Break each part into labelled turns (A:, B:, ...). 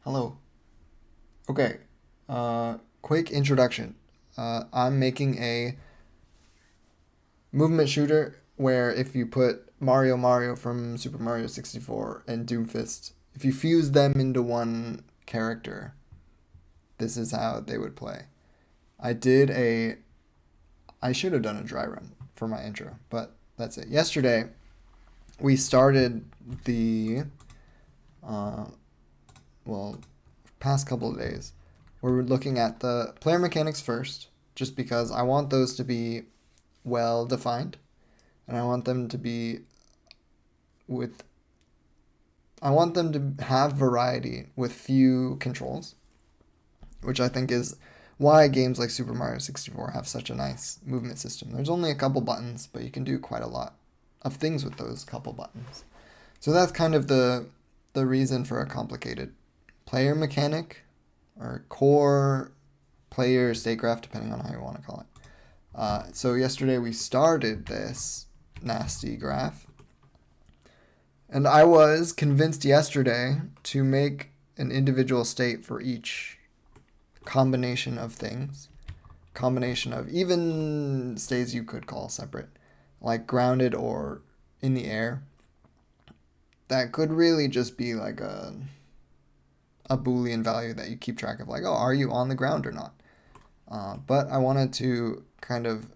A: Hello. Okay. Quick introduction. I'm making a movement shooter where if you put Mario from Super Mario 64 and Doomfist, if you fuse them into one character, this is how they would play. I did a. I should have done a dry run for my intro, but that's it. Yesterday, we started the. Uh, well, past couple of days, we're looking at the player mechanics first, just because I want those to be well defined, and with I want them to have variety with few controls, which I think is why games like Super Mario 64 have such a nice movement system. There's only a couple buttons, but you can do quite a lot of things with those couple buttons. So that's kind of the reason for a complicated player mechanic or core player state graph, depending on how you want to call it. So yesterday we started this nasty graph, and I was convinced yesterday to make an individual state for each combination of things, combination of even states you could call separate, like grounded or in the air. That could really just be like a Boolean value that you keep track of, like, oh, are you on the ground or not? But I wanted to kind of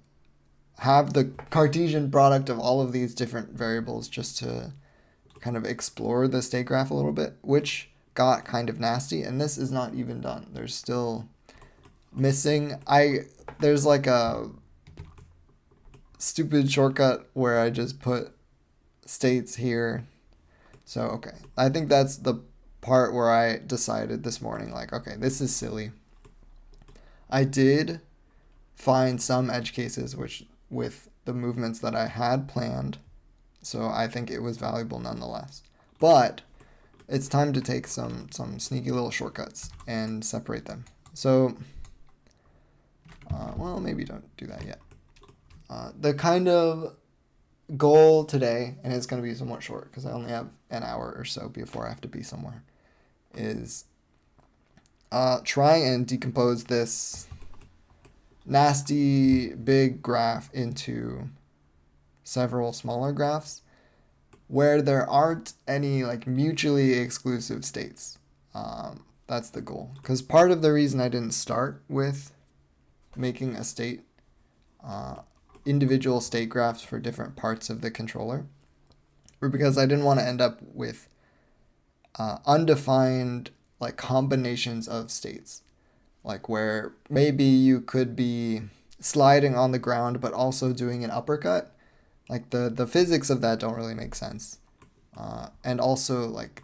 A: have the Cartesian product of all of these different variables just to kind of explore the state graph a little bit, which got kind of nasty. And this is not even done. There's still missing. There's like a stupid shortcut where I just put states here. So, okay. I think that's the part where I decided this morning, like, okay, this is silly. I did find some edge cases which with the movements that I had planned, so I think it was valuable nonetheless. But it's time to take some sneaky little shortcuts and separate them. So, well, maybe don't do that yet. The kind of goal today, and it's going to be somewhat short because I only have an hour or so before I have to be somewhere, is try and decompose this nasty big graph into several smaller graphs where there aren't any like mutually exclusive states. That's the goal. Because part of the reason I didn't start with making a state, individual state graphs for different parts of the controller, were because I didn't want to end up with undefined like combinations of states, like where maybe you could be sliding on the ground but also doing an uppercut. Like the physics of that don't really make sense. And also like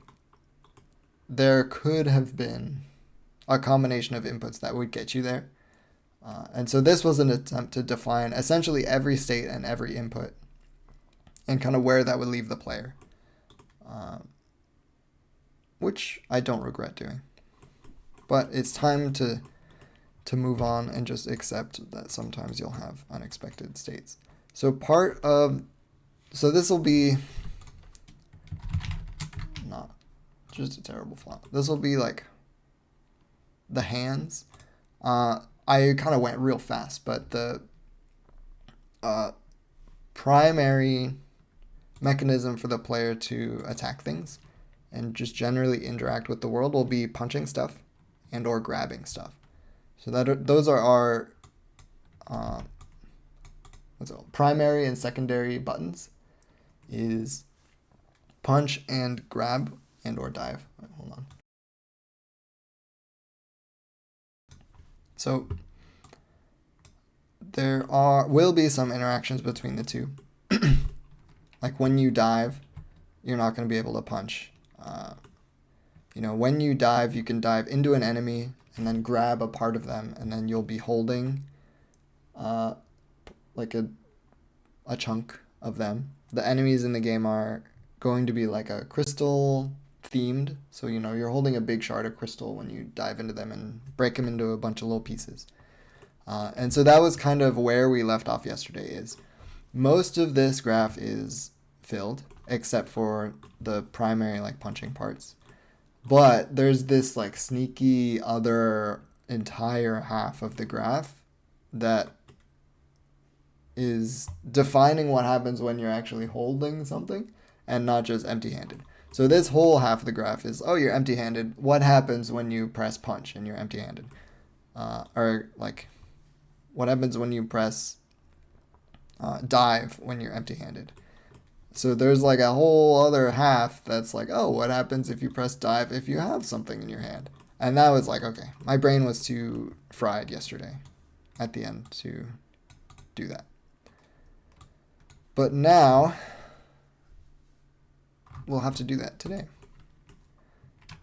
A: there could have been a combination of inputs that would get you there. And so this was an attempt to define essentially every state and every input and kind of where that would leave the player, which I don't regret doing. But it's time to move on and just accept that sometimes you'll have unexpected states. So this will be not just a terrible font. This will be like the hands. I kind of went real fast, but the primary mechanism for the player to attack things and just generally interact with the world will be punching stuff and or grabbing stuff. So those are our primary and secondary buttons is punch and grab and or dive. Right, hold on. So there will be some interactions between the two. Like when you dive, you're not going to be able to punch. When you dive, you can dive into an enemy and then grab a part of them, and then you'll be holding like a chunk of them. The enemies in the game are going to be like a crystal themed, so you're holding a big shard of crystal when you dive into them and break them into a bunch of little pieces. And so that was kind of where we left off yesterday. Is most of this graph is filled except for the primary like punching parts. But there's this like sneaky other entire half of the graph that is defining what happens when you're actually holding something and not just empty-handed. So this whole half of the graph is, oh, you're empty-handed. What happens when you press punch and you're empty-handed? Or like, what happens when you press dive when you're empty-handed? So there's like a whole other half that's like, oh, what happens if you press dive if you have something in your hand? And that was like, okay, my brain was too fried yesterday at the end to do that. But now we'll have to do that today.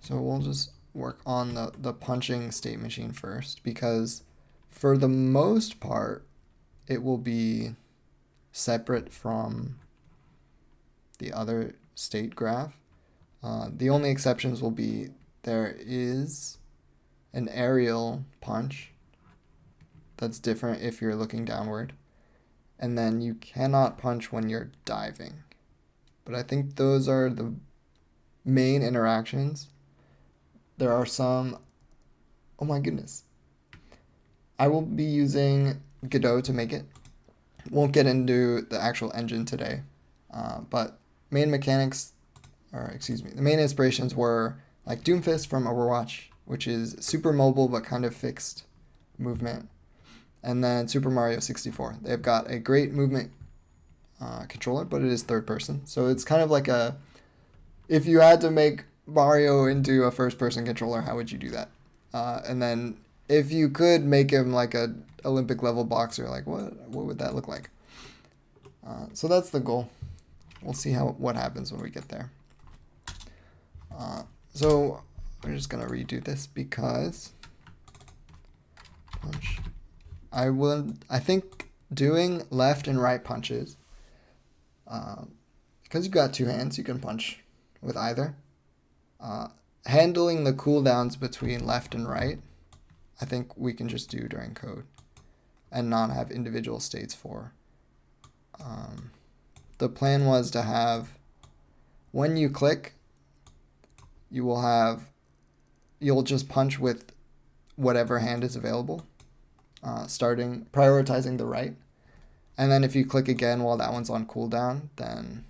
A: So we'll just work on the punching state machine first, because for the most part, it will be separate from the other state graph. The only exceptions will be there is an aerial punch that's different if you're looking downward, and then you cannot punch when you're diving. But I think those are the main interactions. There are some, oh my goodness. I will be using Godot to make it. Won't get into the actual engine today, but main mechanics, the main inspirations were like Doomfist from Overwatch, which is super mobile but kind of fixed movement, and then Super Mario 64. They've got a great movement controller, but it is third person, so it's kind of like if you had to make Mario into a first person controller, how would you do that? And then if you could make him like a Olympic level boxer, like what would that look like? So that's the goal. We'll see what happens when we get there. So we're just gonna redo this because punch. I think doing left and right punches, because you've got two hands, you can punch with either. Handling the cooldowns between left and right, I think we can just do during code and not have individual states for. The plan was to have, when you click, you'll just punch with whatever hand is available, prioritizing the right. And then if you click again while that one's on cooldown, then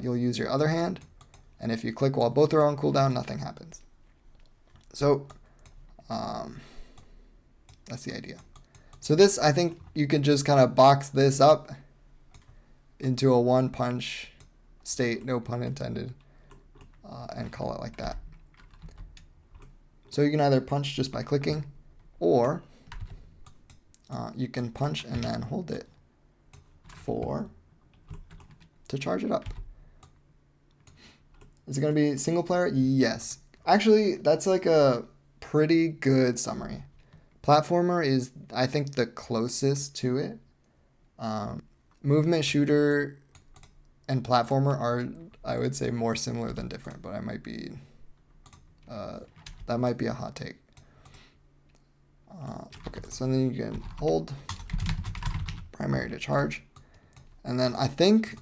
A: you'll use your other hand. And if you click while both are on cooldown, nothing happens. So that's the idea. So this, I think you can just kind of box this up into a one punch state, no pun intended, and call it like that. So you can either punch just by clicking, or you can punch and then hold it to charge it up. Is it going to be single player? Yes. Actually, that's like a pretty good summary. Platformer is, I think, the closest to it. Movement shooter and platformer are, I would say, more similar than different, but that might be a hot take. Okay, so then you can hold primary to charge, and then I think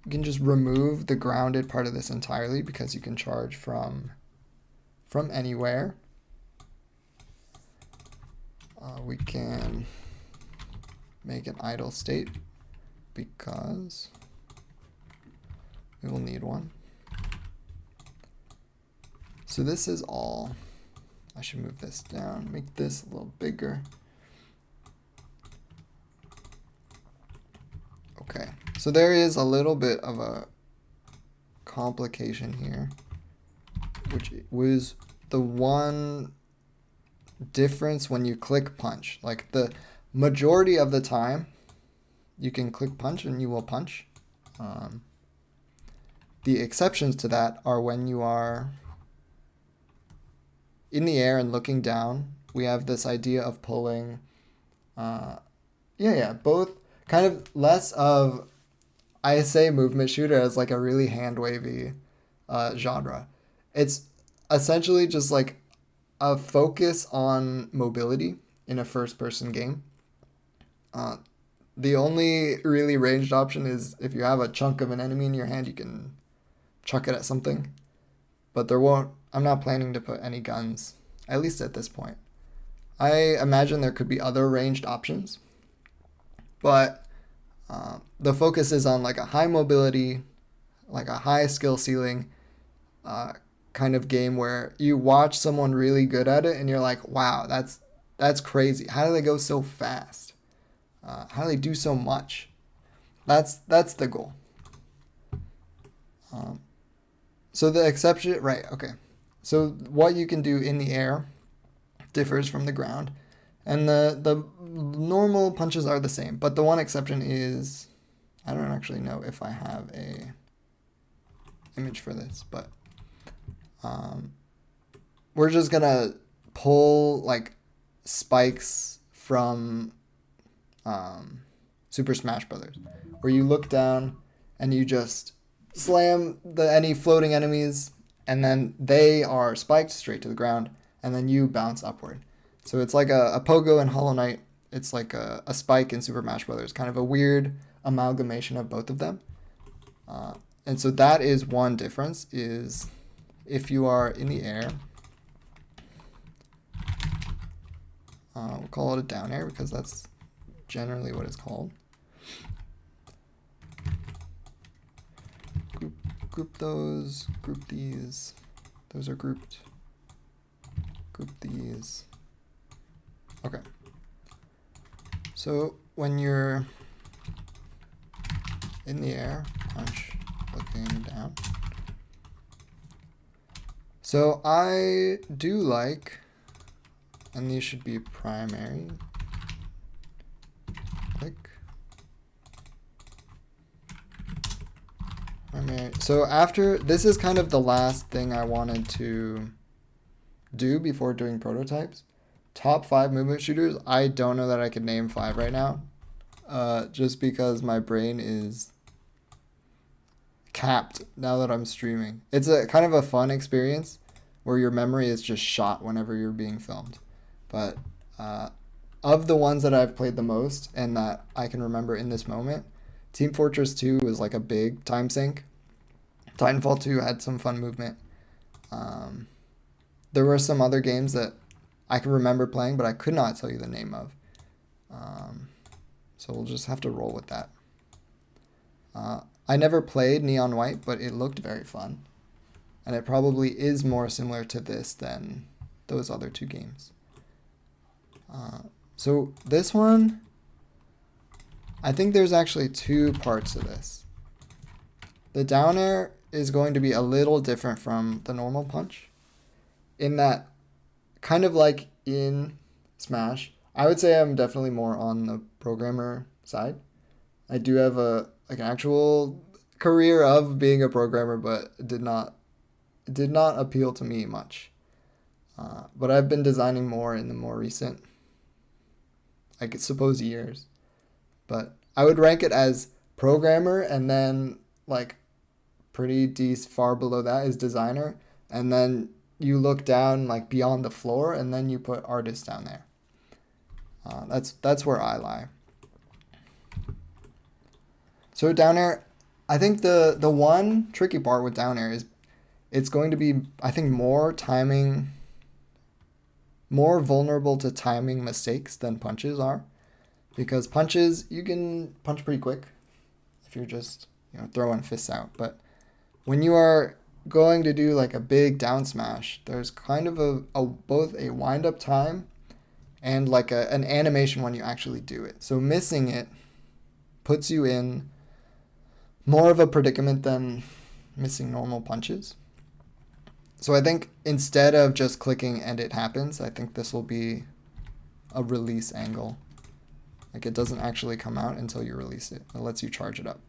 A: you can just remove the grounded part of this entirely, because you can charge from anywhere. We can make an idle state because we will need one. So this is all. I should move this down, make this a little bigger. Okay, so there is a little bit of a complication here, which was the one difference when you click punch. Like the majority of the time, you can click punch and you will punch. The exceptions to that are when you are in the air and looking down. We have this idea of pulling, both kind of less of, I say movement shooter as like a really hand wavy genre. It's essentially just like a focus on mobility in a first person game. The only really ranged option is if you have a chunk of an enemy in your hand, you can chuck it at something. but I'm not planning to put any guns, at least at this point. I imagine there could be other ranged options, but the focus is on like a high mobility, like a high skill ceiling kind of game where you watch someone really good at it and you're like, wow, that's crazy. How do they go so fast? How do they do so much? That's the goal. So the exception, right? Okay. So what you can do in the air differs from the ground, and the normal punches are the same. But the one exception is, I don't actually know if I have a image for this, but we're just gonna pull like spikes from Super Smash Brothers, where you look down and you just slam any floating enemies, and then they are spiked straight to the ground, and then you bounce upward. So it's like a pogo in Hollow Knight. It's like a spike in Super Smash Brothers, kind of a weird amalgamation of both of them. And so that is one difference, is if you are in the air, we'll call it a down air because that's generally what it's called. Group those, group these. Those are grouped. Group these. Okay. So when you're in the air, punch, looking down. So I do like, and these should be primary. Click. Primary. So after, this is kind of the last thing I wanted to do before doing prototypes. Top 5 movement shooters. I don't know that I could name 5 right now. Just because my brain is capped now that I'm streaming. It's a kind of a fun experience where your memory is just shot whenever you're being filmed. But of the ones that I've played the most and that I can remember in this moment, Team Fortress 2 was like a big time sink. Titanfall 2 had some fun movement. There were some other games that I can remember playing, but I could not tell you the name of. So we'll just have to roll with that. I never played Neon White, but it looked very fun. And it probably is more similar to this than those other 2 games. So this one, I think there's actually 2 parts to this. The down air is going to be a little different from the normal punch, in that, kind of like in Smash, I would say I'm definitely more on the programmer side. I do have an actual career of being a programmer, but it did not appeal to me much. But I've been designing more in the more recent, I could suppose, years. But I would rank it as programmer, and then like pretty far below that is designer, and then you look down like beyond the floor, and then you put artist down there. That's where I lie. So down air, I think the one tricky part with down air is it's going to be, I think, more vulnerable to timing mistakes than punches are, because punches, you can punch pretty quick if you're just throwing fists out, but when you are going to do like a big down smash, there's kind of both a wind up time and like an animation when you actually do it. So missing it puts you in more of a predicament than missing normal punches. So I think instead of just clicking and it happens, I think this will be a release angle. Like it doesn't actually come out until you release it. It lets you charge it up.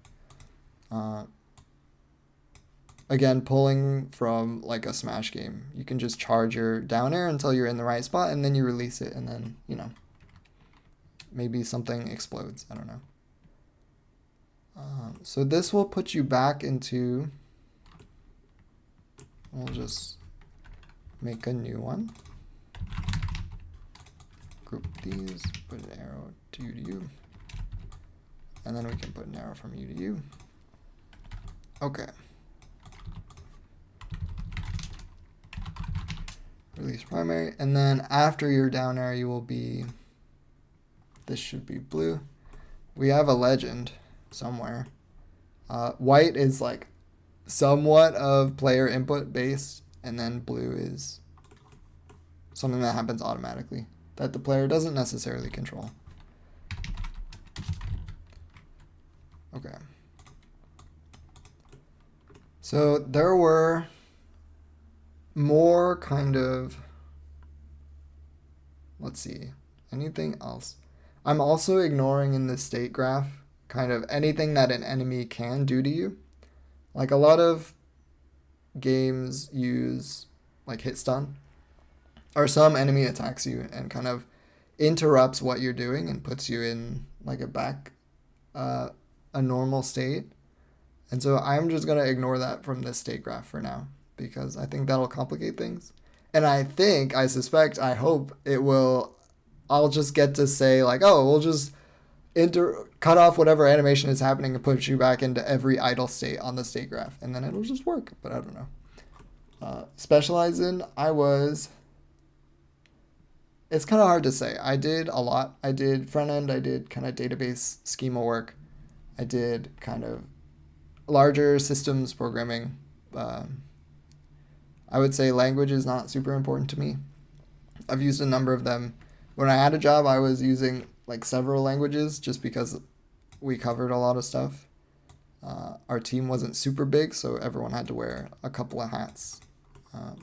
A: Again, pulling from like a Smash game, you can just charge your down air until you're in the right spot, and then you release it, and then, maybe something explodes. I don't know. So this will put you back into, we'll just make a new one. Group these, put an arrow to you. And then we can put an arrow from you to you. Okay. release primary. And then after your down arrow, you will be, this should be blue. We have a legend somewhere. White is like somewhat of player input based, and then blue is something that happens automatically that the player doesn't necessarily control. Okay. So there were more kind of, let's see, anything else? I'm also ignoring in the state graph kind of anything that an enemy can do to you. Like a lot of games use like hit stun, or some enemy attacks you and kind of interrupts what you're doing and puts you in like a normal state. And so I'm just going to ignore that from this state graph for now, because I think that'll complicate things. And I suspect, I hope it will, I'll just get to say like, oh, we'll just cut off whatever animation is happening and put you back into every idle state on the state graph. And then it'll just work, but I don't know. Specialize in, it's kind of hard to say. I did a lot. I did front end, I did kind of database schema work. I did kind of larger systems programming. I would say language is not super important to me. I've used a number of them. When I had a job, I was using like several languages just because we covered a lot of stuff. Our team wasn't super big, so everyone had to wear a couple of hats.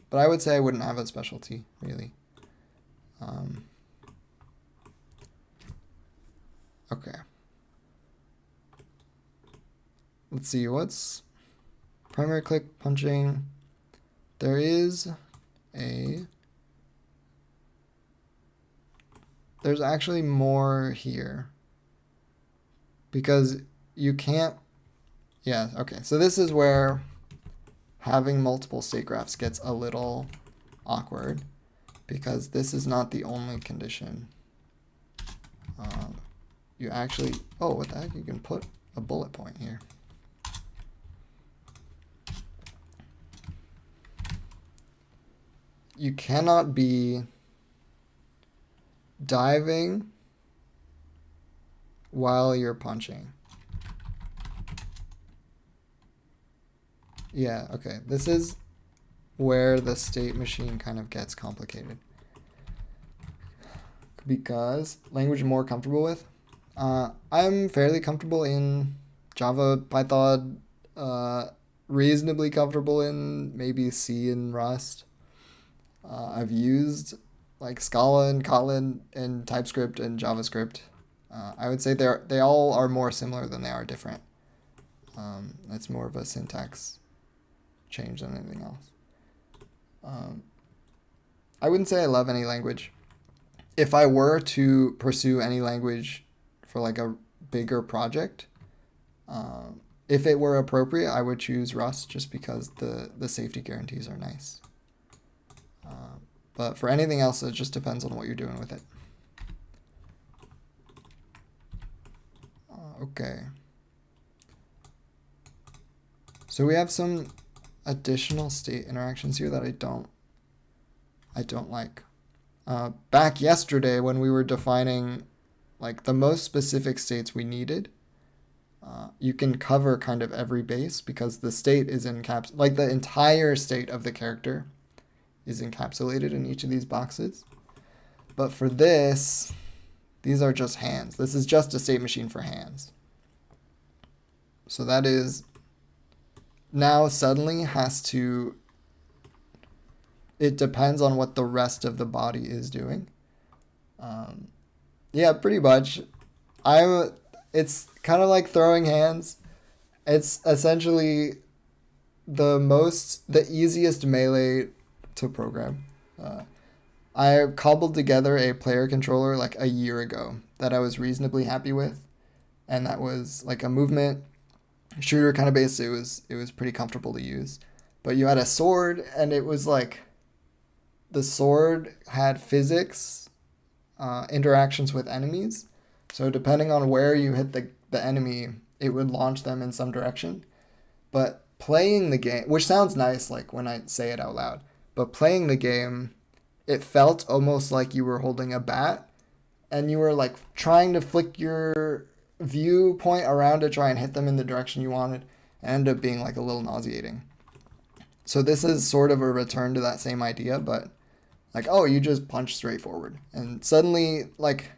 A: But I would say I wouldn't have a specialty, really. Okay. Let's see, what's primary click punching? There's actually more here, because you can't, yeah, okay. So this is where having multiple state graphs gets a little awkward, because this is not the only condition. You actually, oh, what the heck? You can put a bullet point here. You cannot be diving while you're punching. Yeah, okay. This is where the state machine kind of gets complicated, because language I'm more comfortable with. I'm fairly comfortable in Java, Python, reasonably comfortable in maybe C and Rust. I've used like Scala and Kotlin and TypeScript and JavaScript. I would say they all are more similar than they are different. That's more of a syntax change than anything else. I wouldn't say I love any language. If I were to pursue any language for like a bigger project, if it were appropriate, I would choose Rust just because the safety guarantees are nice. But for anything else, it just depends on what you're doing with it. Okay. So we have some additional state interactions here that I don't like. Back yesterday when we were defining like the most specific states we needed, you can cover kind of every base because the state is like the entire state of the character is encapsulated in each of these boxes. But for this, these are just hands. This is just a state machine for hands. So that is now suddenly has to, it depends on what the rest of the body is doing. Yeah, pretty much. It's kind of like throwing hands. It's essentially the easiest melee to program. I cobbled together a player controller like a year ago that I was reasonably happy with, and that was like a movement shooter kind of base. It was pretty comfortable to use, but you had a sword, and it was like the sword had physics interactions with enemies, so depending on where you hit the enemy, it would launch them in some direction. But playing the game, which sounds nice like when I say it out loud, but playing the game, it felt almost like you were holding a bat and you were like trying to flick your viewpoint around to try and hit them in the direction you wanted, and ended up being like a little nauseating. So this is sort of a return to that same idea, but like, oh, you just punch straight forward. And suddenly, like,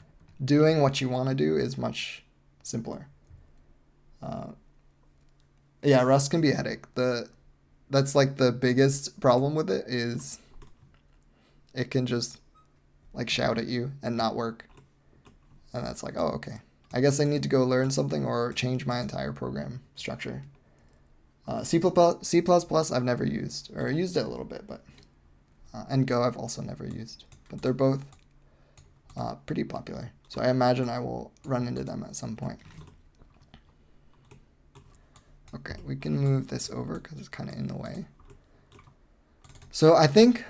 A: doing what you want to do is much simpler. Yeah, Rust can be a headache. That's like the biggest problem with it is it can just like shout at you and not work. And that's like, oh, okay. I guess I need to go learn something or change my entire program structure. C++, I've never used, or used it a little bit, but and Go I've also never used. But they're both pretty popular. So I imagine I will run into them at some point. Okay, we can move this over because it's kind of in the way. So I think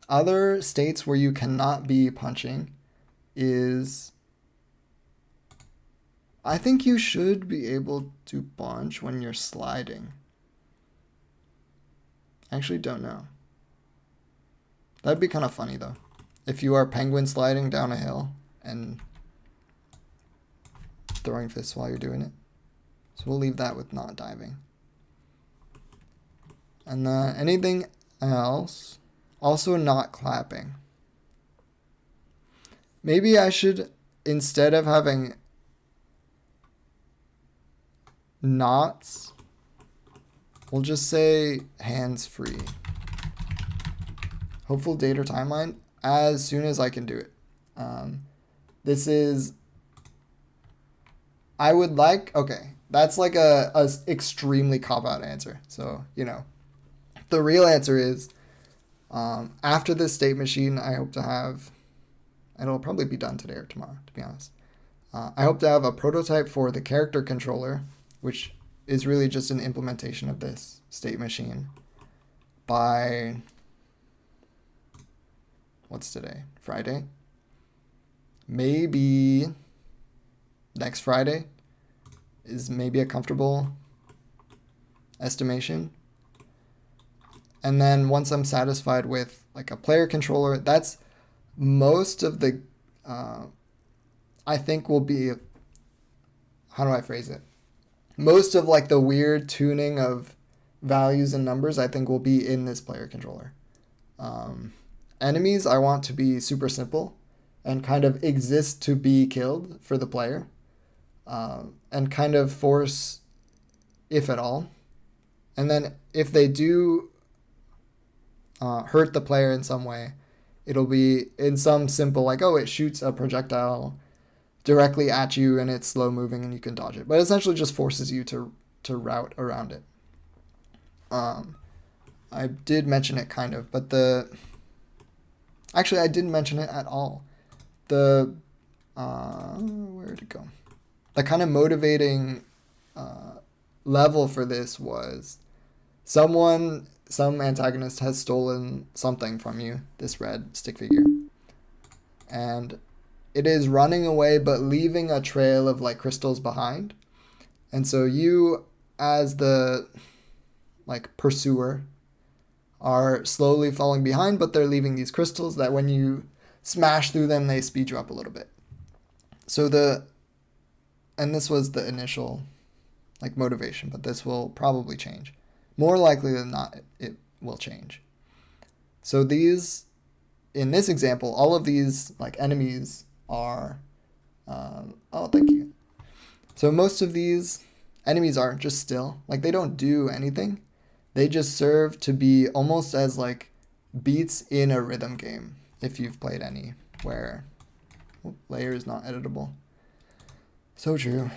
A: other states where you cannot be punching is, I think you should be able to punch when you're sliding. I actually don't know. That'd be kind of funny though. If you are penguin sliding down a hill and throwing fists while you're doing it. So we'll leave that with not diving. And then anything else? Also not clapping. Maybe I should, instead of having knots, we'll just say hands free. Hopeful date or timeline as soon as I can do it. This is, I would like, okay, that's like a extremely cop-out answer. So, you know, the real answer is after this state machine, I hope to have, and it'll probably be done today or tomorrow, to be honest. I hope to have a prototype for the character controller, which is really just an implementation of this state machine by, what's today? Friday? Maybe next Friday is maybe a comfortable estimation. And then once I'm satisfied with like a player controller, that's most of the, I think will be, how do I phrase it? Most of like the weird tuning of values and numbers, I think will be in this player controller. Enemies, I want to be super simple and kind of exist to be killed for the player. And kind of force, if at all. And then if they do hurt the player in some way, it'll be in some simple, like, oh, it shoots a projectile directly at you and it's slow moving and you can dodge it. But essentially just forces you to route around it. I did mention it kind of, but actually I didn't mention it at all. Where'd it go? The kind of motivating level for this was some antagonist has stolen something from you, this red stick figure, and it is running away but leaving a trail of like crystals behind. And so you, as the like pursuer, are slowly falling behind, but they're leaving these crystals that when you smash through them, they speed you up a little bit. So and this was the initial like motivation, but this will probably change. More likely than not, it will change. So these, in this example, all of these like enemies are, oh, thank you. So most of these enemies are just still, like they don't do anything. They just serve to be almost as like beats in a rhythm game, if you've played any, where layer is not editable. So true.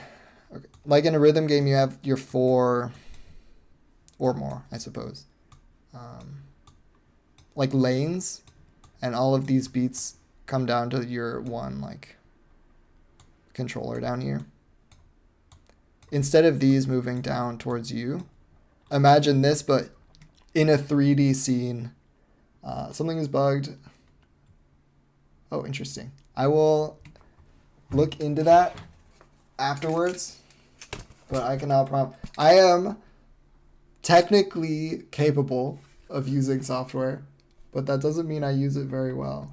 A: Okay. Like in a rhythm game, you have your 4 or more, I suppose, like lanes, and all of these beats come down to your one like controller down here. Instead of these moving down towards you, imagine this, but in a 3D scene. Something is bugged. Oh, interesting. I will look into that afterwards, but I cannot prompt. I am technically capable of using software but that doesn't mean I use it very well.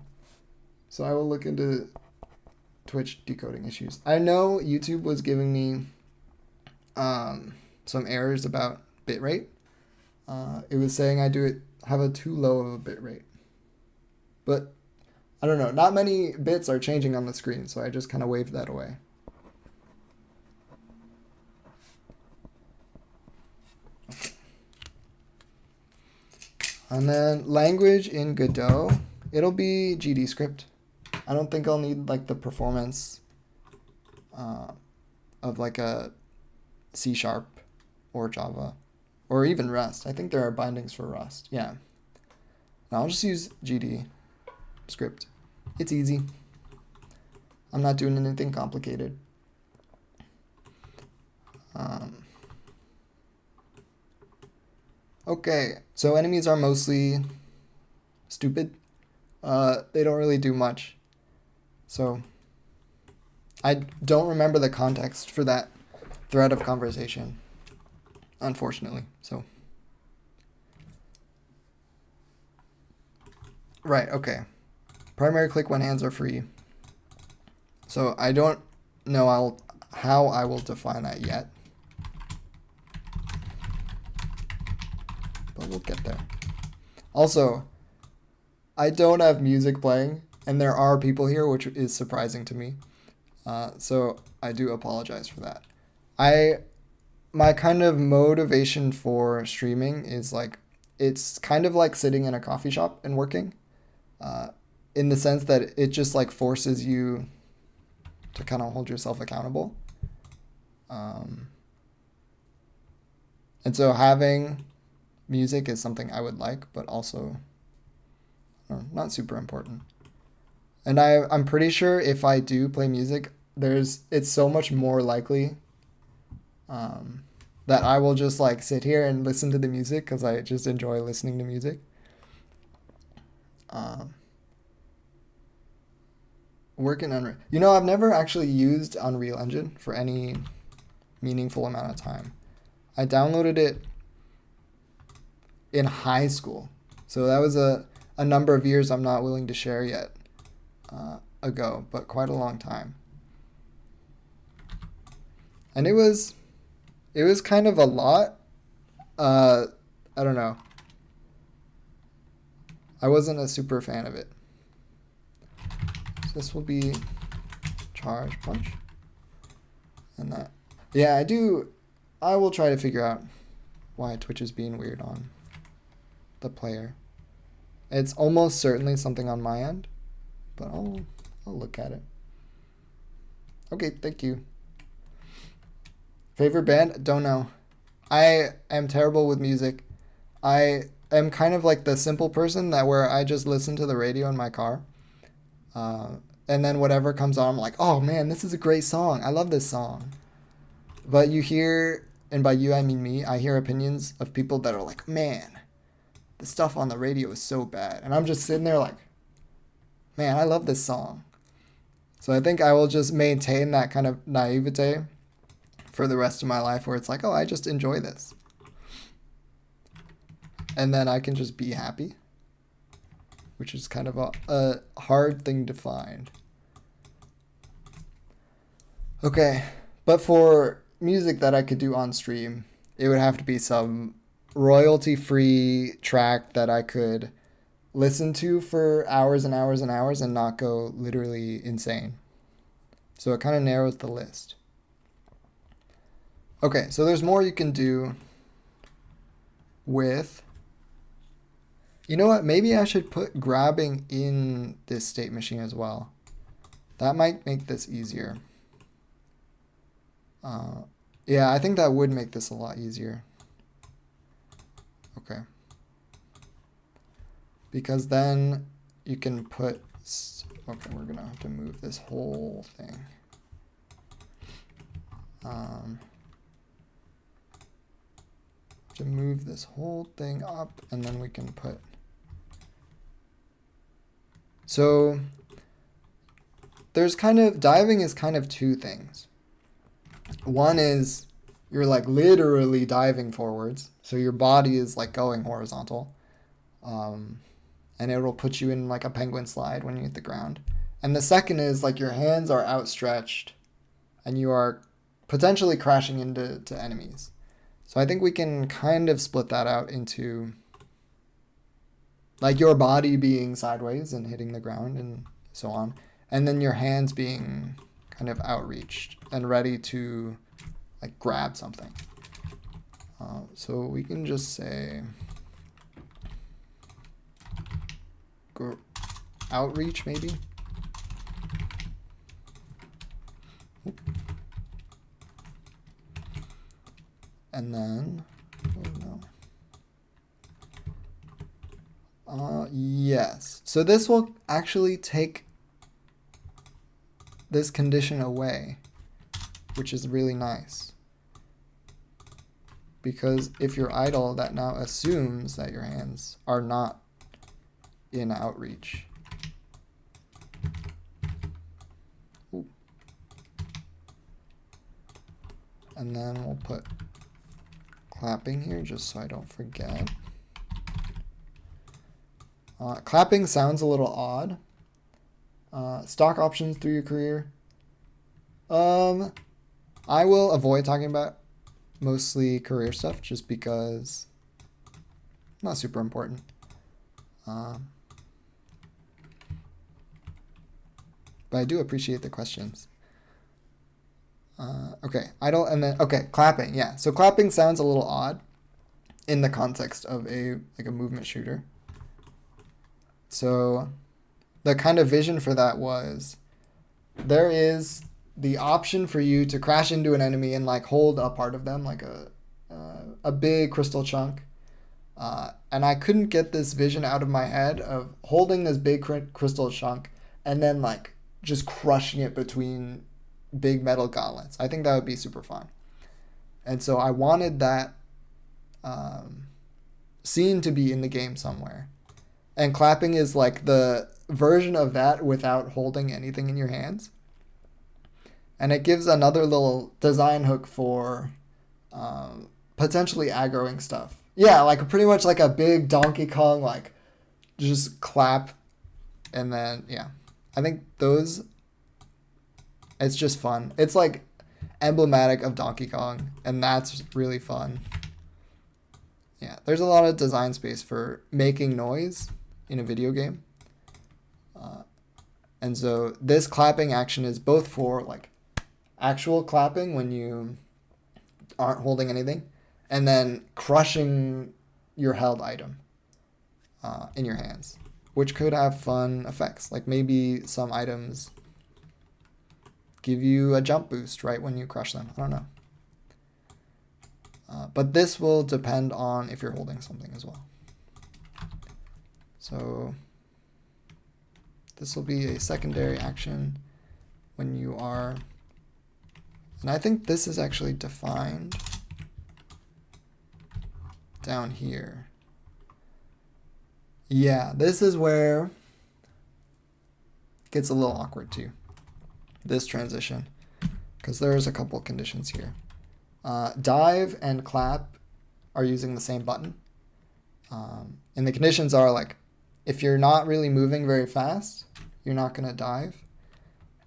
A: So I will look into Twitch decoding issues. I know YouTube was giving me some errors about bitrate. It was saying I have a too low of a bitrate. But I don't know. Not many bits are changing on the screen, so I just kind of waved that away. And then language in Godot, it'll be GDScript. I don't think I'll need like the performance of like a C# or Java or even Rust. I think there are bindings for Rust. Yeah. Now I'll just use GDScript. It's easy. I'm not doing anything complicated. Okay, so enemies are mostly stupid. They don't really do much. So I don't remember the context for that thread of conversation, unfortunately. So right, okay. Primary click when hands are free. So I don't know how I will define that yet. But we'll get there. Also, I don't have music playing, and there are people here, which is surprising to me. So I do apologize for that. My kind of motivation for streaming is like, it's kind of like sitting in a coffee shop and working, in the sense that it just like forces you to kind of hold yourself accountable. And so having music is something I would like, but also not super important. And I'm pretty sure if I do play music, it's so much more likely that I will just like sit here and listen to the music because I just enjoy listening to music. Working on, I've never actually used Unreal Engine for any meaningful amount of time. I downloaded it in high school, so that was a number of years I'm not willing to share yet ago, but quite a long time. And it was kind of a lot. I don't know. I wasn't a super fan of it. So this will be charge punch. And that. Yeah, I will try to figure out why Twitch is being weird on the player. It's almost certainly something on my end, but I'll look at it. Okay, thank you. Favorite band? Don't know. I am terrible with music. I am kind of like the simple person where I just listen to the radio in my car. And then whatever comes on, I'm like, oh man, this is a great song. I love this song. But you hear, and by you I mean me, I hear opinions of people that are like, man, the stuff on the radio is so bad. And I'm just sitting there like, man, I love this song. So I think I will just maintain that kind of naivete for the rest of my life where it's like, oh, I just enjoy this. And then I can just be happy, which is kind of a hard thing to find. Okay, but for music that I could do on stream, it would have to be some royalty-free track that I could listen to for hours and hours and hours and not go literally insane. So it kind of narrows the list. Okay, so there's more you can do with... You know what? Maybe I should put grabbing in this state machine as well. That might make this easier. Yeah, I think that would make this a lot easier. Okay. Because then you can put... Okay, we're going to have to move this whole thing. To move this whole thing up, and then we can put... So there's diving is kind of two things. One is you're like literally diving forwards, so your body is like going horizontal. And and it'll put you in like a penguin slide when you hit the ground. And the second is like your hands are outstretched and you are potentially crashing into enemies. So I think we can kind of split that out into like your body being sideways and hitting the ground and so on. And then your hands being kind of outreached and ready to like grab something. So we can just say outreach maybe. And then, oh no. Yes. So this will actually take this condition away, which is really nice. Because if you're idle, that now assumes that your hands are not in outreach. Ooh. And then we'll put clapping here just so I don't forget. Clapping sounds a little odd. Stock options through your career. I will avoid talking about mostly career stuff just because not super important. But I do appreciate the questions. Okay, idle and then okay, clapping. Yeah, so clapping sounds a little odd in the context of a movement shooter. So the kind of vision for that was there is the option for you to crash into an enemy and like hold a part of them, like a big crystal chunk. And I couldn't get this vision out of my head of holding this big crystal chunk and then like just crushing it between big metal gauntlets. I think that would be super fun. And so I wanted that scene to be in the game somewhere. And clapping is like the version of that without holding anything in your hands. And it gives another little design hook for potentially aggroing stuff. Yeah, like pretty much like a big Donkey Kong, like just clap. And then, yeah, I think those, it's just fun. It's like emblematic of Donkey Kong, and that's really fun. Yeah, there's a lot of design space for making noise in a video game. And so this clapping action is both for like actual clapping when you aren't holding anything, and then crushing your held item in your hands, which could have fun effects. Like maybe some items give you a jump boost right when you crush them. I don't know. But this will depend on if you're holding something as well. So this will be a secondary action when you are, and I think this is actually defined down here. Yeah, this is where it gets a little awkward too, this transition, because there's a couple conditions here. Dive and clap are using the same button. And the conditions are like, if you're not really moving very fast, you're not going to dive.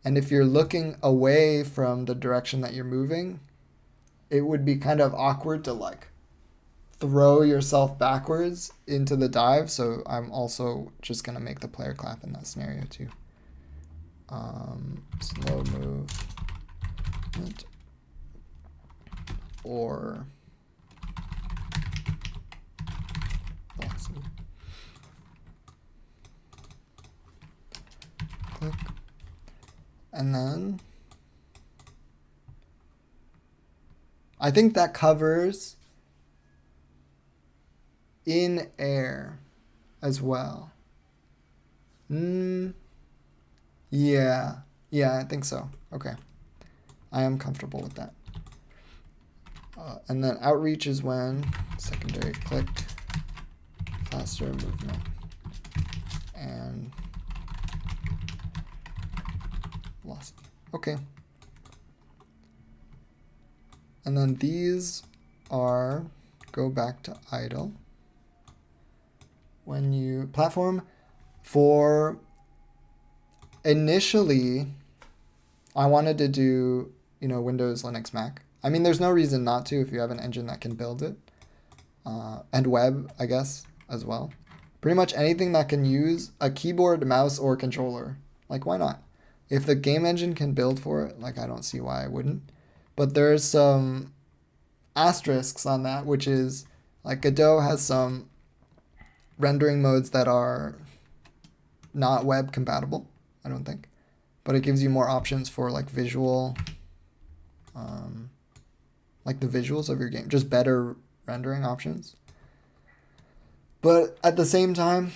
A: And if you're looking away from the direction that you're moving, it would be kind of awkward to like throw yourself backwards into the dive. So I'm also just going to make the player clap in that scenario too. Slow move or velocity. Click. And then I think that covers in air as well. Yeah, I think so. Okay. I am comfortable with that. And then outreach is when secondary click, faster movement, and velocity. Okay. And then these are go back to idle. When you platform, For initially, I wanted to do, Windows, Linux, Mac. I mean, there's no reason not to if you have an engine that can build it. And web, I guess, as well. Pretty much anything that can use a keyboard, mouse, or controller. Like, why not? If the game engine can build for it, like, I don't see why I wouldn't. But there's some asterisks on that, which is, like, Godot has some rendering modes that are not web compatible, I don't think. But it gives you more options for, like, visual, like the visuals of your game. Just better rendering options. But at the same time,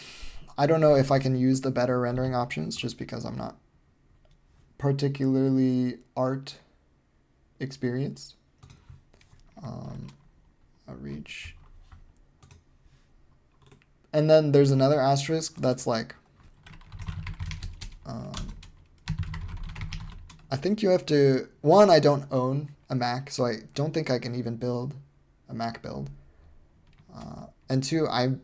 A: I don't know if I can use the better rendering options just because I'm not particularly art experienced. Outreach. And then there's another asterisk that's like, I think you have to, one, I don't own a Mac, so I don't think I can even build a Mac build. And two, I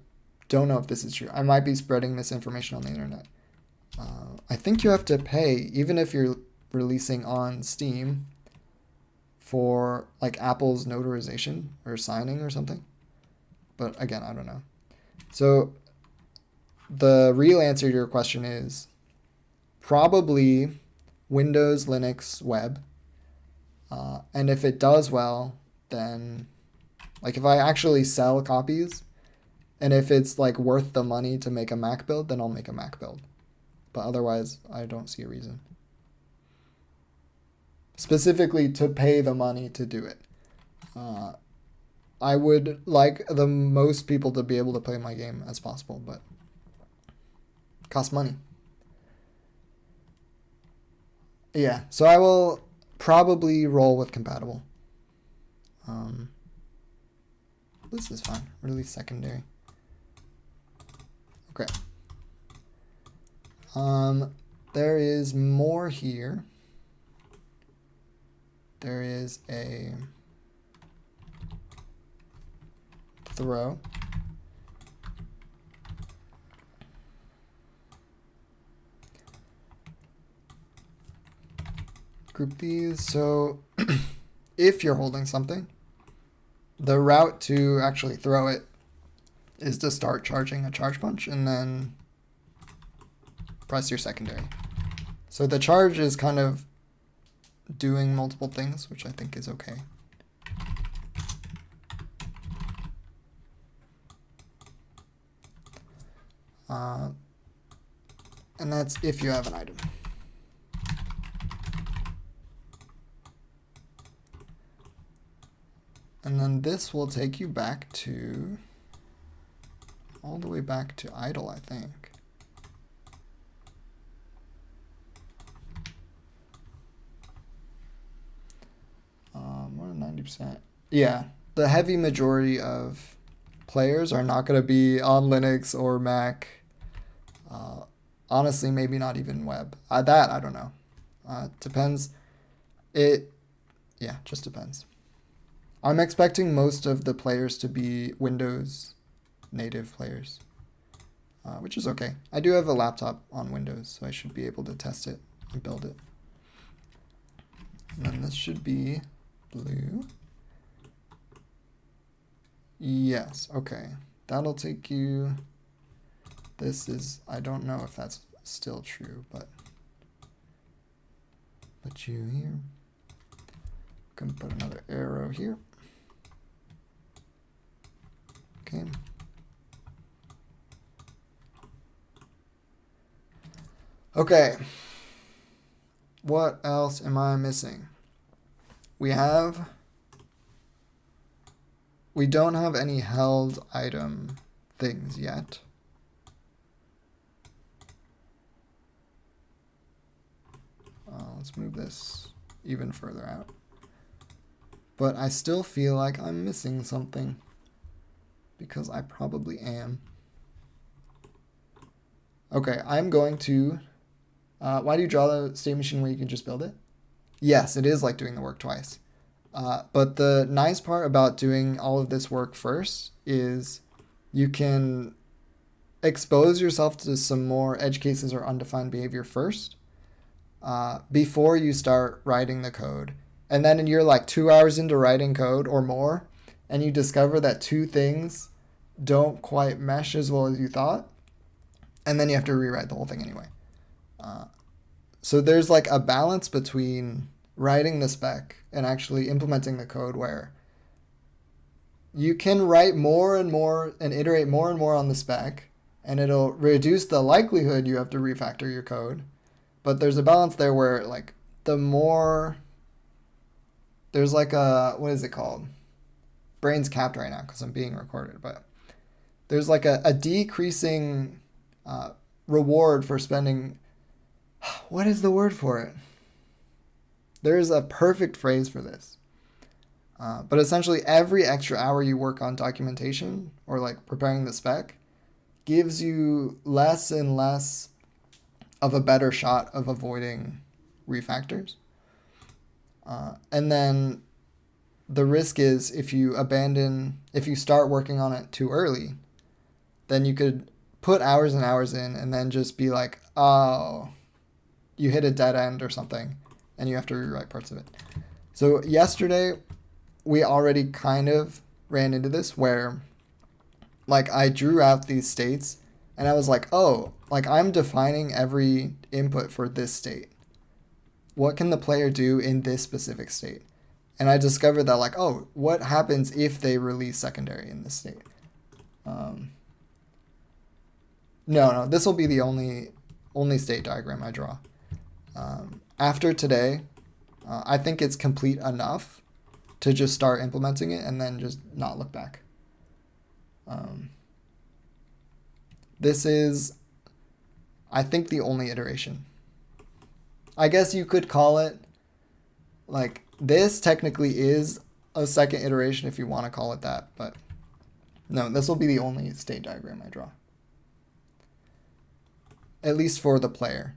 A: don't know if this is true. I might be spreading misinformation on the internet. I think you have to pay, even if you're releasing on Steam, for like Apple's notarization or signing or something. But again, I don't know. So the real answer to your question is probably Windows, Linux, web. And if it does well, then like if I actually sell copies and if it's like worth the money to make a Mac build, then I'll make a Mac build. But otherwise, I don't see a reason. Specifically to pay the money to do it. I would like the most people to be able to play my game as possible, but it costs money. Yeah, so I will probably roll with compatible. This is fine. Release secondary. Okay. There is more here. There is a throw. Group these. So if you're holding something, the route to actually throw it is to start charging a charge punch and then press your secondary. So the charge is kind of doing multiple things, which I think is okay. And that's if you have an item. And then this will take you back to, all the way back to idle, I think. More than 90%. Yeah, the heavy majority of players are not going to be on Linux or Mac. Honestly, maybe not even web. That, I don't know. Depends. Yeah, just depends. I'm expecting most of the players to be Windows native players, which is okay. I do have a laptop on Windows, so I should be able to test it and build it. And then this should be blue. Yes, okay. That'll take you... This is... I don't know if that's still true, but... Put you here. Gonna put another arrow here. Okay. Okay. What else am I missing? We don't have any held item things yet. Let's move this even further out. But I still feel like I'm missing something, because I probably am. Okay, I'm going to... why do you draw the state machine where you can just build it? Yes, it is like doing the work twice. But the nice part about doing all of this work first is you can expose yourself to some more edge cases or undefined behavior first, before you start writing the code. And then you're like 2 hours into writing code or more, and you discover that two things don't quite mesh as well as you thought, and then you have to rewrite the whole thing anyway. So there's like a balance between writing the spec and actually implementing the code where you can write more and more and iterate more and more on the spec, and it'll reduce the likelihood you have to refactor your code. But there's a balance there where like the more there's like a, what is it called? Brain's capped right now because I'm being recorded, but there's like a decreasing reward for spending. What is the word for it? There's a perfect phrase for this. But essentially, every extra hour you work on documentation or like preparing the spec gives you less and less of a better shot of avoiding refactors. And then the risk is if you start working on it too early, then you could put hours and hours in and then just be like, oh, you hit a dead end or something and you have to rewrite parts of it. So yesterday, we already kind of ran into this where like I drew out these states and I was like, oh, like I'm defining every input for this state. What can the player do in this specific state? And I discovered that like, oh, what happens if they release secondary in this state? No, this will be the only state diagram I draw. After today, I think it's complete enough to just start implementing it and then just not look back. This is, I think, the only iteration. I guess you could call it, like, this technically is a second iteration if you want to call it that, but no, this will be the only state diagram I draw. At least for the player.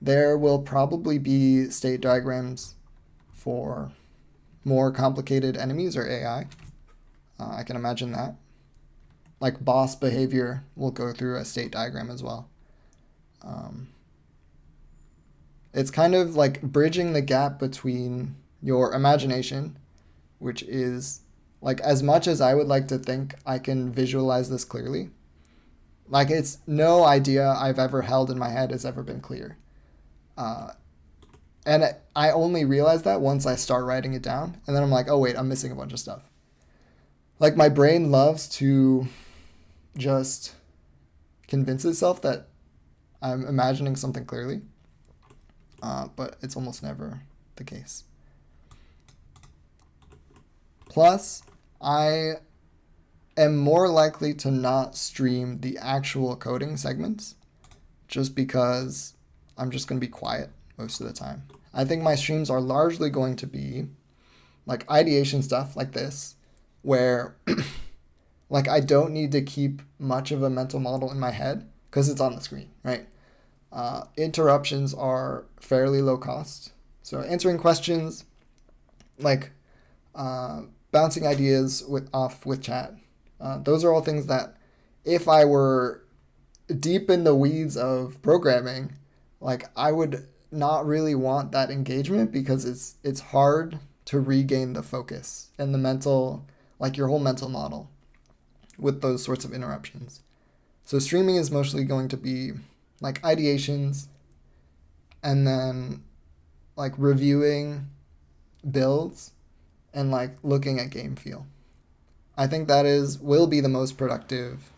A: There will probably be state diagrams for more complicated enemies or AI. I can imagine that. Like boss behavior will go through a state diagram as well. It's kind of like bridging the gap between your imagination, which is like as much as I would like to think I can visualize this clearly, like it's no idea I've ever held in my head has ever been clear. And I only realize that once I start writing it down. And then I'm like, oh, wait, I'm missing a bunch of stuff. Like my brain loves to just convince itself that I'm imagining something clearly. But it's almost never the case. Plus, I am more likely to not stream the actual coding segments just because I'm just going to be quiet most of the time. I think my streams are largely going to be like ideation stuff like this, where like I don't need to keep much of a mental model in my head because it's on the screen, right? Interruptions are fairly low cost. So answering questions, like bouncing ideas off with chat. Those are all things that if I were deep in the weeds of programming, like I would not really want that engagement because it's hard to regain the focus and the mental, like your whole mental model with those sorts of interruptions. So streaming is mostly going to be like ideations and then like reviewing builds and like looking at game feel. I think that will be the most productive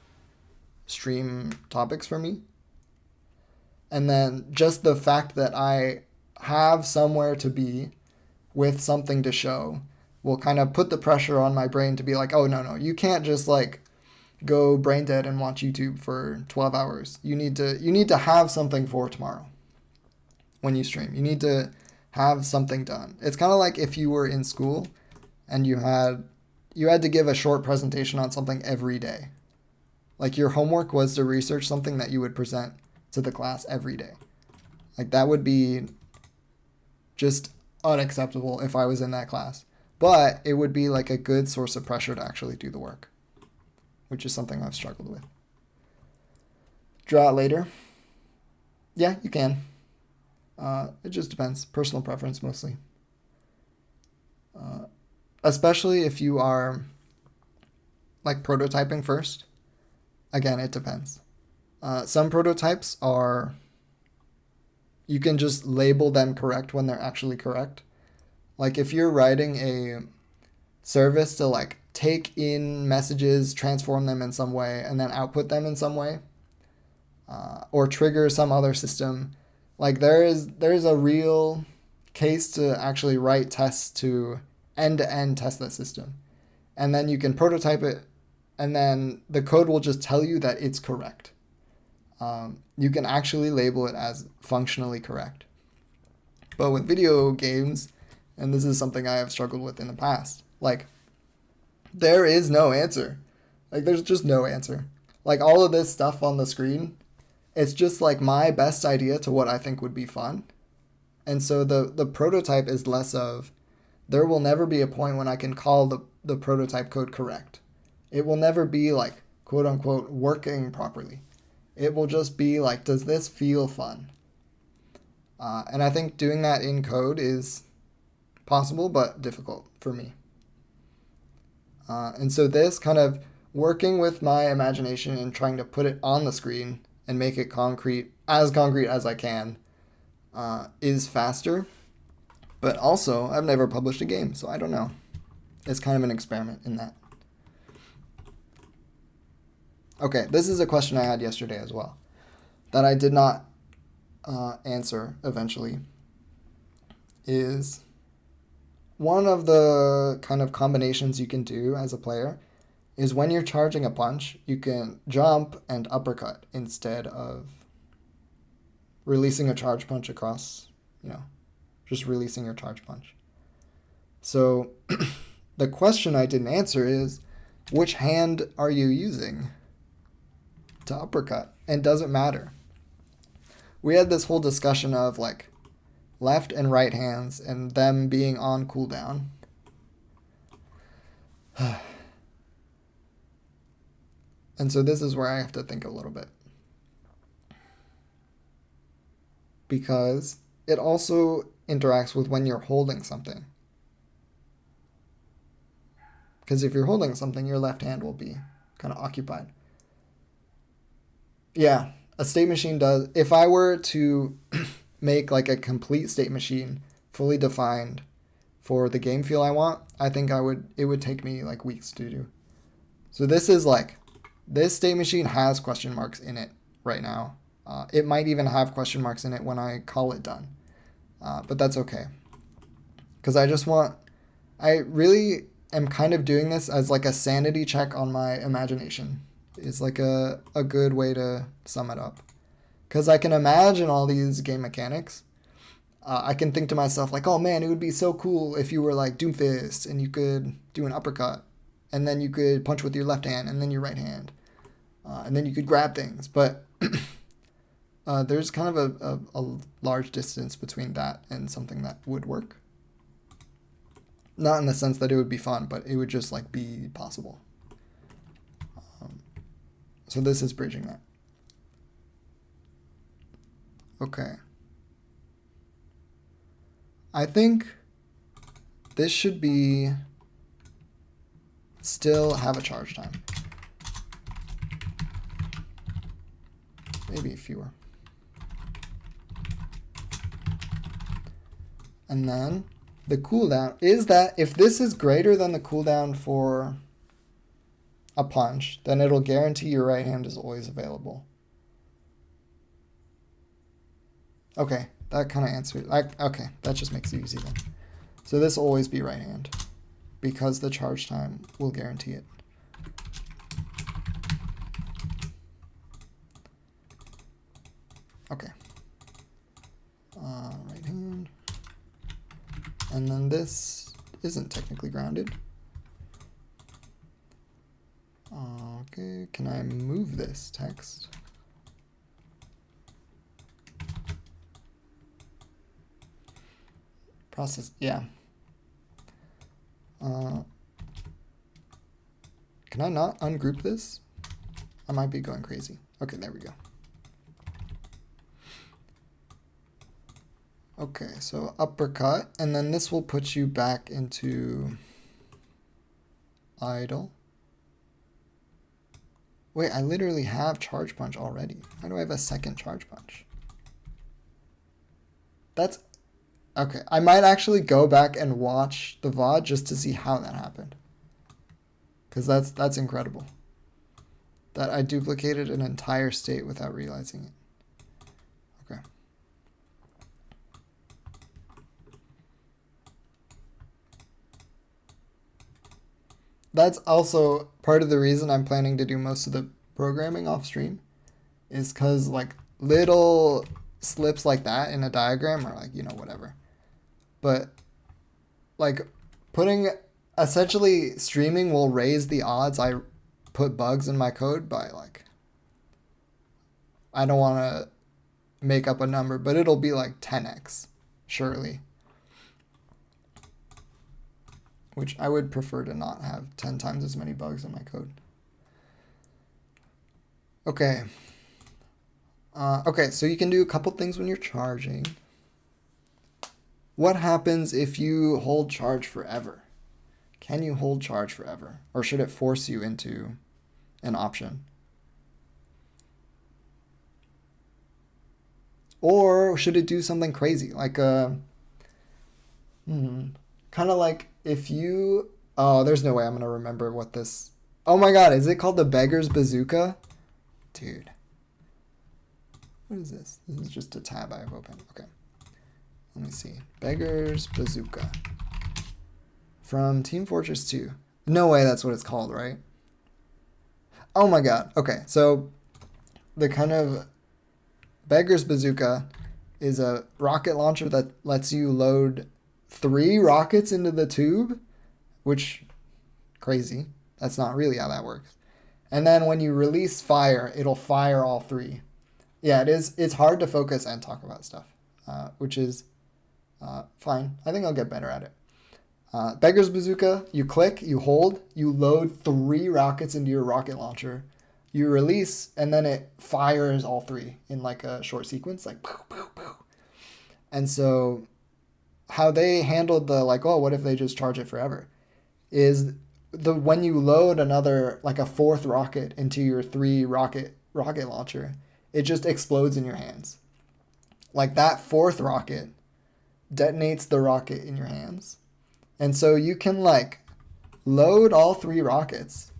A: stream topics for me. And then just the fact that I have somewhere to be with something to show will kind of put the pressure on my brain to be like, oh, no, you can't just like go brain dead and watch YouTube for 12 hours. You need to have something for tomorrow when you stream. You need to have something done. It's kind of like if you were in school and you had to give a short presentation on something every day. Like your homework was to research something that you would present to the class every day. Like that would be just unacceptable if I was in that class. But it would be like a good source of pressure to actually do the work, which is something I've struggled with. draw it later. Yeah, you can. It just depends. Personal preference mostly. Especially if you are like prototyping first. Again, it depends. Some prototypes are, you can just label them correct when they're actually correct. Like if you're writing a service to like take in messages, transform them in some way, and then output them in some way, or trigger some other system, like there's a real case to actually write tests to end-to-end test that system. And then you can prototype it, and then the code will just tell you that it's correct. You can actually label it as functionally correct. But with video games, and this is something I have struggled with in the past, like, there is no answer. Like, there's just no answer. Like, all of this stuff on the screen, it's just like my best idea to what I think would be fun. And so the prototype is less of, there will never be a point when I can call the prototype code correct. It will never be like, quote unquote, working properly. It will just be like, does this feel fun? And I think doing that in code is possible, but difficult for me. And so this kind of working with my imagination and trying to put it on the screen and make it concrete as I can is faster. But also, I've never published a game, so I don't know. It's kind of an experiment in that. Okay, this is a question I had yesterday as well that I did not answer eventually. Is one of the kind of combinations you can do as a player is when you're charging a punch, you can jump and uppercut instead of releasing a charge punch across, just releasing your charge punch. So the question I didn't answer is, which hand are you using to uppercut? And does it matter? We had this whole discussion of like left and right hands and them being on cooldown. And so this is where I have to think a little bit. Because it also interacts with when you're holding something. Because if you're holding something, your left hand will be kind of occupied. Yeah, a state machine does. If I were to make like a complete state machine fully defined for the game feel I want, I think it would take me like weeks to do. So this is like, this state machine has question marks in it right now. It might even have question marks in it when I call it done. But that's okay. Because I really am kind of doing this as like a sanity check on my imagination. Is like a good way to sum it up. Because I can imagine all these game mechanics. I can think to myself like, oh man, it would be so cool if you were like Doomfist and you could do an uppercut. And then you could punch with your left hand and then your right hand. And then you could grab things. But there's kind of a large distance between that and something that would work. Not in the sense that it would be fun, but it would just like be possible. So this is bridging that. Okay. I think this should be still have a charge time. Maybe fewer. And then the cooldown is that if this is greater than the cooldown for a punch, then it'll guarantee your right hand is always available. Okay, that kind of answers. Okay, that just makes it easy then. So this will always be right hand because the charge time will guarantee it. Okay. Right hand. And then this isn't technically grounded. Okay, can I move this text? Process, yeah. Can I not ungroup this? I might be going crazy. Okay, there we go. Okay, so uppercut, and then this will put you back into idle. Wait, I literally have charge punch already. How do I have a second charge punch? That's okay. I might actually go back and watch the VOD just to see how that happened. Because that's incredible. That I duplicated an entire state without realizing it. Okay. That's also part of the reason I'm planning to do most of the programming off stream, is because like little slips like that in a diagram are like, you know, whatever. But like putting essentially streaming will raise the odds I put bugs in my code by like, I don't want to make up a number, but it'll be like 10x, surely. Which I would prefer to not have 10 times as many bugs in my code. Okay. Okay, so you can do a couple things when you're charging. What happens if you hold charge forever? Can you hold charge forever? Or should it force you into an option? Or should it do something crazy? Like kind of like if you... Oh, there's no way I'm going to remember what this... Oh my god, is it called the Beggar's Bazooka? Dude. What is this? This is just a tab I have open. Okay. Let me see. Beggar's Bazooka. From Team Fortress 2. No way that's what it's called, right? Oh my god. Okay, so the kind of Beggar's Bazooka is a rocket launcher that lets you load 3 rockets into the tube, which, crazy. That's not really how that works. And then when you release fire, it'll fire all 3. Yeah, it is. It's hard to focus and talk about stuff, which is fine. I think I'll get better at it. Beggar's Bazooka, you click, you hold, you load 3 rockets into your rocket launcher, you release, and then it fires all 3 in like a short sequence, like poof, poof, poof. And so how they handled the like, oh, what if they just charge it forever, is when you load another, like a 4th rocket into your 3 rocket launcher, it just explodes in your hands. Like that 4th rocket detonates the rocket in your hands. And so you can like load all 3 rockets.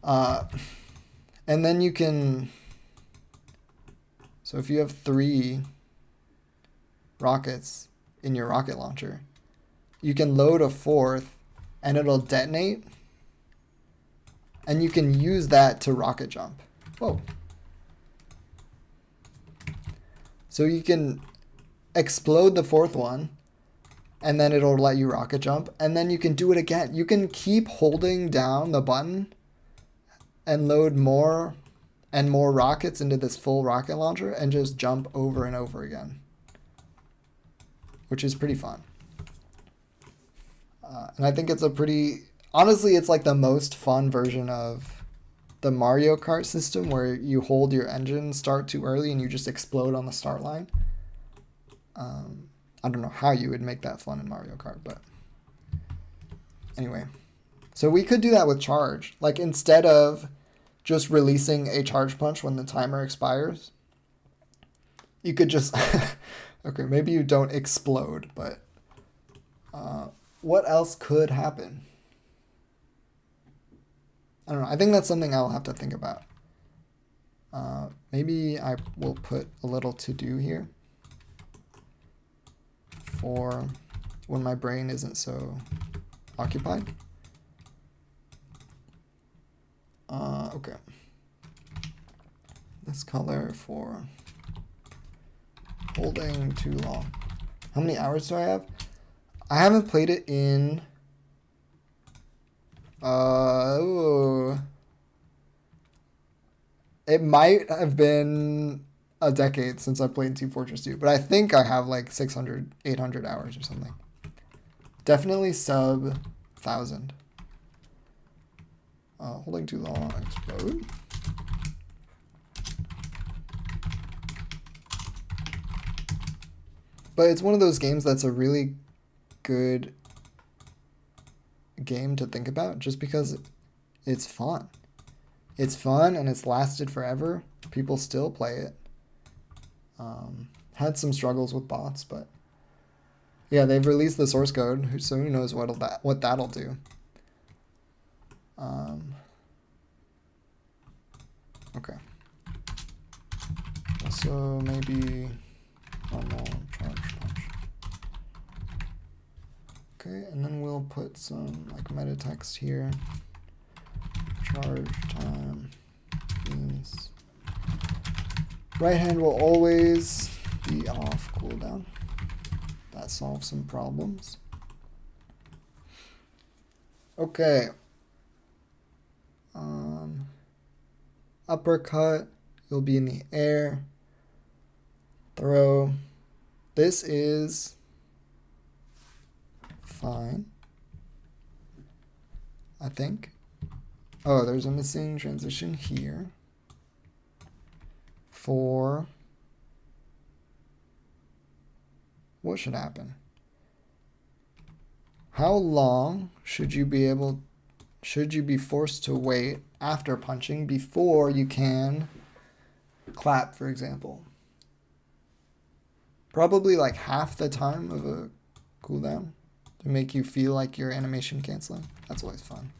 A: And then you can, so if you have 3 rockets in your rocket launcher, you can load a 4th and it'll detonate. And you can use that to rocket jump. Whoa. So you can explode the 4th one, and then it'll let you rocket jump, and then you can do it again. You can keep holding down the button and load more and more rockets into this full rocket launcher and just jump over and over again, which is pretty fun. And I think it's a pretty... Honestly, it's like the most fun version of the Mario Kart system where you hold your engine start too early and you just explode on the start line. I don't know how you would make that fun in Mario Kart, but anyway. So we could do that with charge. Like instead of just releasing a charge punch when the timer expires, you could just... Okay, maybe you don't explode, but what else could happen? I don't know. I think that's something I'll have to think about. Maybe I will put a little to-do here for when my brain isn't so occupied. Okay. This color for holding too long. How many hours do I have? I haven't played it in... It might have been a decade since I played Team Fortress 2, but I think I have like 600, 800 hours or something. Definitely sub 1,000. Holding too long, explode. But it's one of those games that's a really good game to think about just because it's fun. It's fun and it's lasted forever. People still play it. Had some struggles with bots, but yeah, they've released the source code, so who knows what that'll do. Okay. So maybe normal charge punch. Okay, and then we'll put some like meta text here. Charge time means right hand will always be off cooldown. That solves some problems. Okay. Uppercut, you'll be in the air. Throw. This is fine, I think. Oh, there's a missing transition here for what should happen. How long should you be forced to wait after punching before you can clap, for example? Probably like half the time of a cooldown to make you feel like your animation canceling. That's always fun.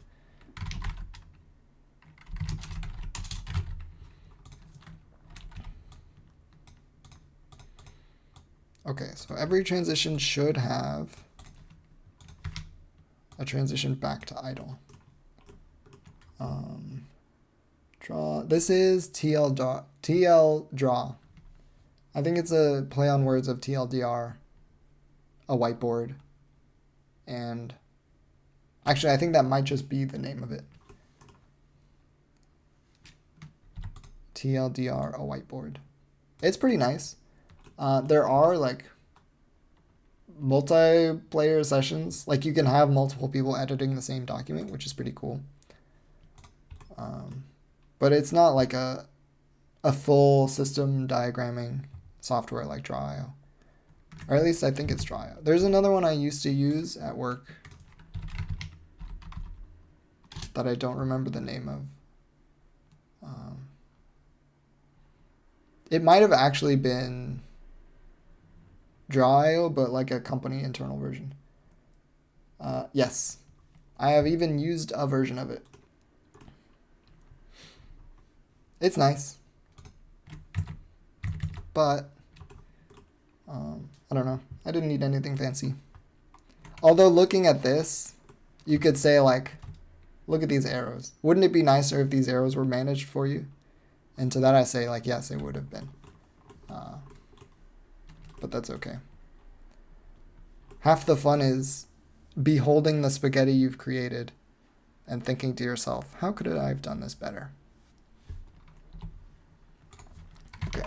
A: Okay, so every transition should have a transition back to idle. Draw. This is TL draw. I think it's a play on words of TLDR, a whiteboard, and actually I think that might just be the name of it. TLDR, a whiteboard. It's pretty nice. There are like multiplayer sessions. Like you can have multiple people editing the same document, which is pretty cool. But it's not like a full system diagramming software like Draw.io. Or at least I think it's Draw.io. There's another one I used to use at work that I don't remember the name of. It might have actually been Draw.io, but like a company internal version. Yes. I have even used a version of it. It's nice. But, I don't know. I didn't need anything fancy. Although looking at this, you could say like, look at these arrows. Wouldn't it be nicer if these arrows were managed for you? And to that I say like, yes, it would have been. But that's okay. Half the fun is beholding the spaghetti you've created and thinking to yourself, how could I have done this better? Okay.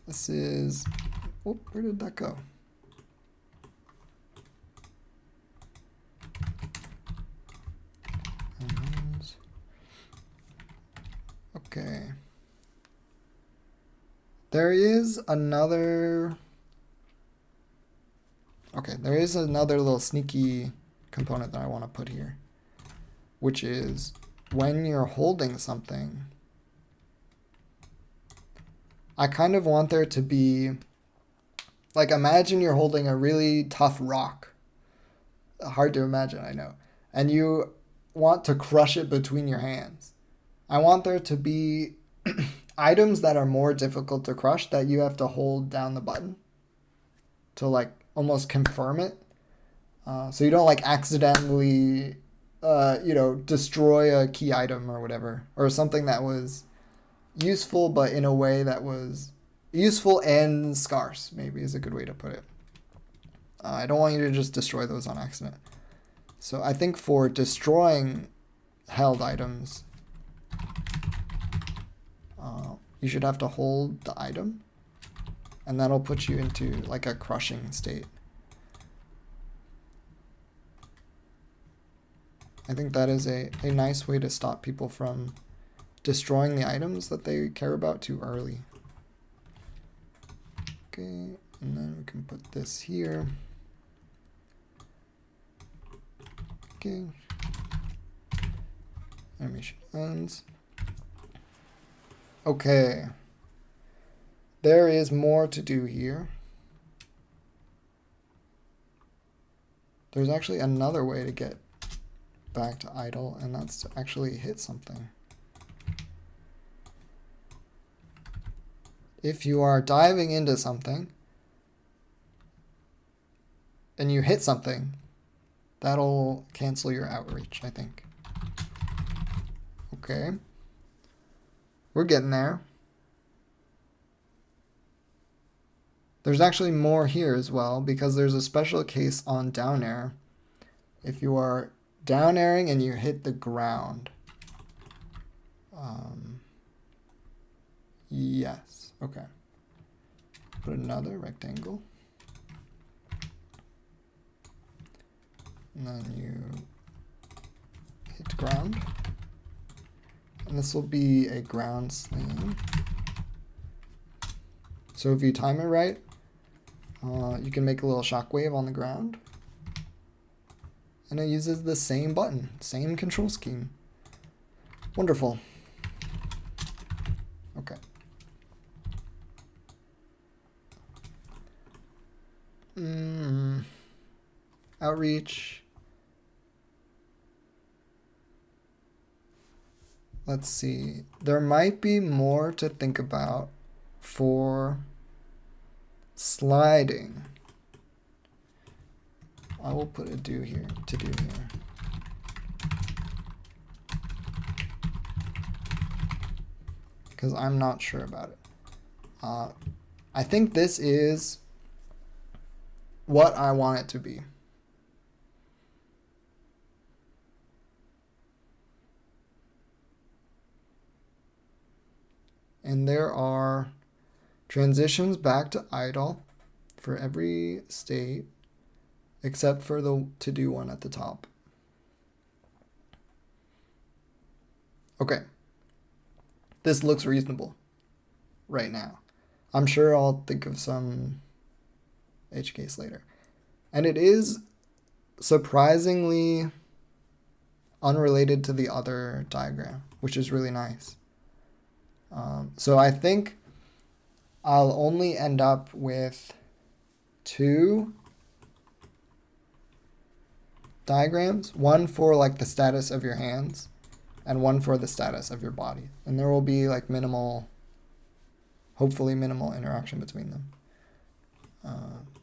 A: This is, oh, where did that go? Okay. There is another little sneaky component that I want to put here, which is when you're holding something, I kind of want there to be, like, imagine you're holding a really tough rock. Hard to imagine, I know. And you want to crush it between your hands. I want there to be items that are more difficult to crush that you have to hold down the button to like almost confirm it. So you don't like accidentally, destroy a key item or whatever, or something that was useful, but in a way that was useful and scarce, maybe is a good way to put it. I don't want you to just destroy those on accident. So I think for destroying held items, you should have to hold the item, and that'll put you into like a crushing state. I think that is a nice way to stop people from destroying the items that they care about too early. Okay, and then we can put this here. Okay. Animation ends. Okay. There is more to do here. There's actually another way to get back to idle, and that's to actually hit something. If you are diving into something and you hit something, that'll cancel your outreach, I think. Okay. We're getting there. There's actually more here as well, because there's a special case on down air. If you are down airing and you hit the ground. Yes. Okay. Put another rectangle. And then you hit ground. And this will be a ground slam. So if you time it right, you can make a little shockwave on the ground. And it uses the same button, same control scheme. Wonderful. Okay. Outreach. Let's see. There might be more to think about for sliding. I will put a to do here. Because I'm not sure about it. I think this is what I want it to be. And there are transitions back to idle for every state, except for the to-do one at the top. Okay. This looks reasonable right now. I'm sure I'll think of some edge case later. And it is surprisingly unrelated to the other diagram, which is really nice. So I think I'll only end up with 2 diagrams, one for like the status of your hands and one for the status of your body. And there will be like hopefully minimal interaction between them.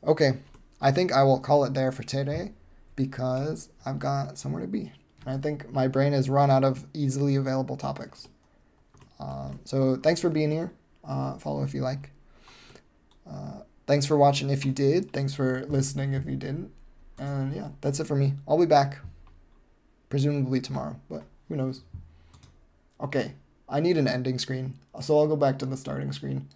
A: Okay, I think I will call it there for today because I've got somewhere to be. I think my brain has run out of easily available topics. So thanks for being here. Follow if you like. Thanks for watching if you did. Thanks for listening if you didn't. And yeah, that's it for me. I'll be back presumably tomorrow, but who knows. Okay, I need an ending screen, so I'll go back to the starting screen.